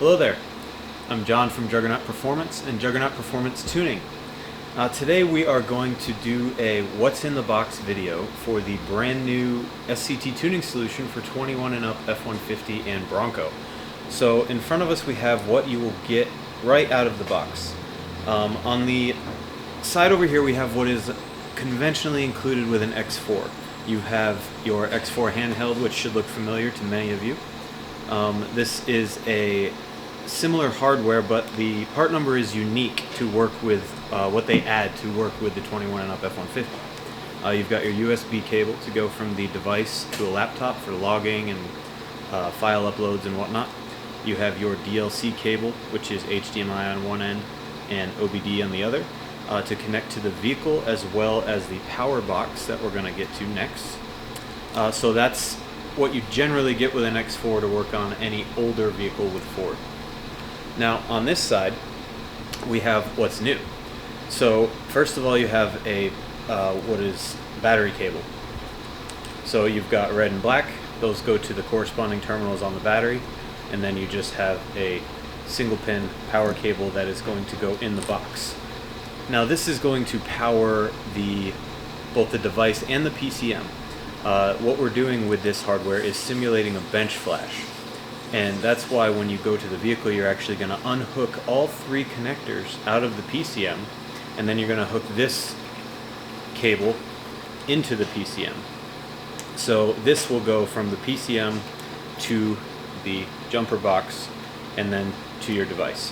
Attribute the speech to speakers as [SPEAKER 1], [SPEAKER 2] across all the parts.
[SPEAKER 1] Hello there, I'm John from Juggernaut Performance and Juggernaut Performance Tuning. Today we are going to do a What's in the Box video for the brand new SCT tuning solution for 21 and up F-150 and Bronco. So in front of us we have what you will get right out of the box. On the side over here we have what is conventionally included with an X4. You have your X4 handheld, which should look familiar to many of you. This is a similar hardware, but the part number is unique to work with what they add to work with the 21 and up F-150. You've got your USB cable to go from the device to a laptop for logging and file uploads and whatnot. You have your DLC cable, which is HDMI on one end and OBD on the other, to connect to the vehicle, as well as the power box that we're going to get to next. So that's what you generally get with an X4 to work on any older vehicle with Ford. Now on this side we have what's new. So first of all, you have a what is battery cable. So you've got red and black, those go to the corresponding terminals on the battery, and then you just have a single pin power cable that is going to go in the box. Now this is going to power both the device and the PCM. What we're doing with this hardware is simulating a bench flash. And that's why when you go to the vehicle, you're actually going to unhook all three connectors out of the PCM, and then you're going to hook this cable into the PCM. So this will go from the PCM to the jumper box and then to your device.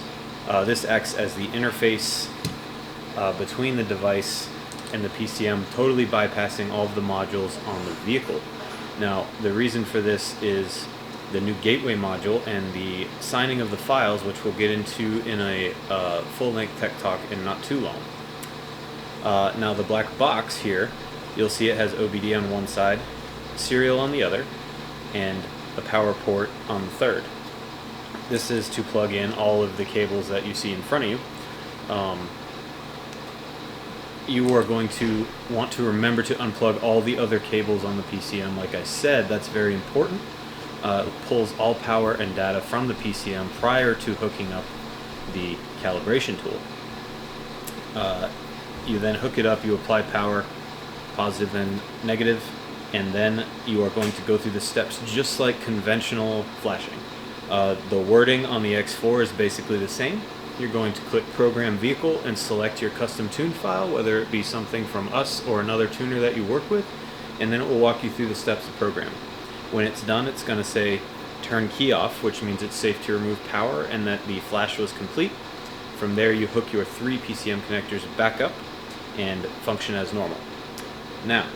[SPEAKER 1] This acts as the interface between the device and the PCM, totally bypassing all of the modules on the vehicle. Now, the reason for this is the new gateway module and the signing of the files, which we'll get into in a full-length tech talk in not too long. Now the black box here, you'll see it has OBD on one side, serial on the other, and a power port on the third. This is to plug in all of the cables that you see in front of you. You are going to want to remember to unplug all the other cables on the PCM. Like I said, that's very important. It pulls all power and data from the PCM prior to hooking up the calibration tool. You then hook it up, you apply power, positive and negative, and then you are going to go through the steps just like conventional flashing. The wording on the X4 is basically the same. You're going to click Program Vehicle and select your custom tune file, whether it be something from us or another tuner that you work with, and then it will walk you through the steps of program. When it's done, it's going to say turn key off, which means it's safe to remove power and that the flash was complete. From there, you hook your three PCM connectors back up and function as normal. Now,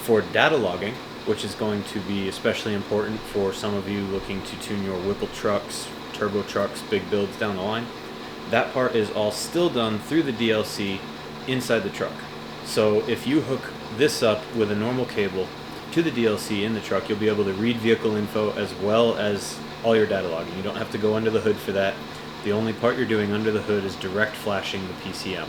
[SPEAKER 1] for data logging, which is going to be especially important for some of you looking to tune your Whipple trucks, turbo trucks, big builds down the line, that part is all still done through the DLC inside the truck. So if you hook this up with a normal cable to the DLC in the truck, you'll be able to read vehicle info as well as all your data logging. You don't have to go under the hood for that. The only part you're doing under the hood is direct flashing the PCM.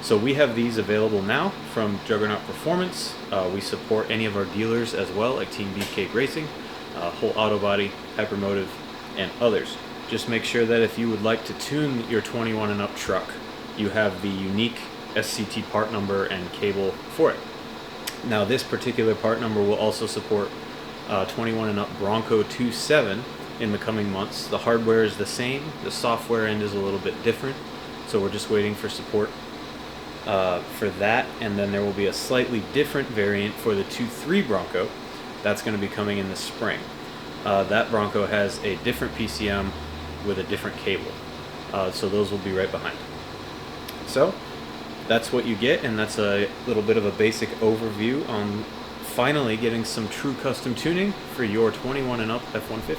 [SPEAKER 1] So we have these available now from Juggernaut Performance. We support any of our dealers as well, like Team Beefcake Racing, Whole Auto Body, Hypermotive, and others. Just make sure that if you would like to tune your 21 and up truck, you have the unique SCT part number and cable for it. Now this particular part number will also support 21 and up Bronco 2.7 in the coming months. The hardware is the same, the software end is a little bit different, so we're just waiting for support for that, and then there will be a slightly different variant for the 2.3 Bronco that's going to be coming in the spring. That Bronco has a different PCM with a different cable, so those will be right behind. So that's what you get, and that's a little bit of a basic overview on finally getting some true custom tuning for your 21 and up F-150.